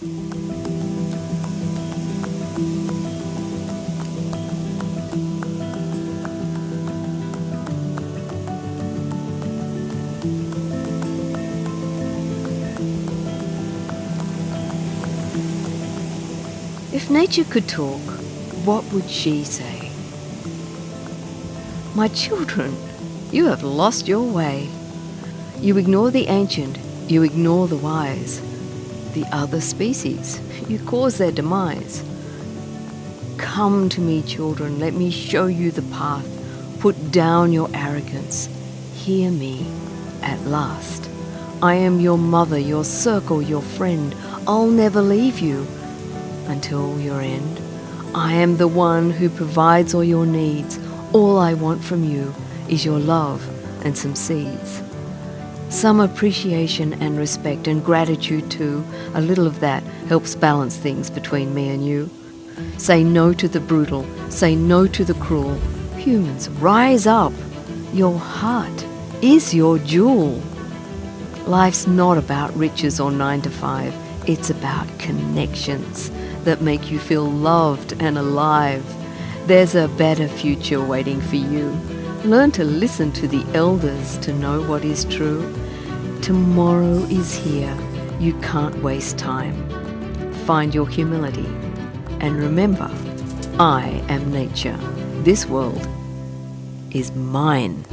If nature could talk, what would she say? My children, you have lost your way. You ignore the ancient, you ignore the wise. The other species, you cause their demise. Come to me, children, let me show you the path. Put down your arrogance. Hear me at last. I am your mother, your circle, your friend. I'll never leave you until your end. I am the one who provides all your needs. All I want from you is your love and some seeds. Some appreciation and respect and gratitude too. A little of that helps balance things between me and you. Say no to the brutal. Say no to the cruel. Humans, rise up. Your heart is your jewel. Life's not about riches or 9 to 5. It's about connections that make you feel loved and alive. There's a better future waiting for you. Learn to listen to the elders to know what is true. Tomorrow is here. You can't waste time. Find your humility. And remember, I am nature. This world is mine.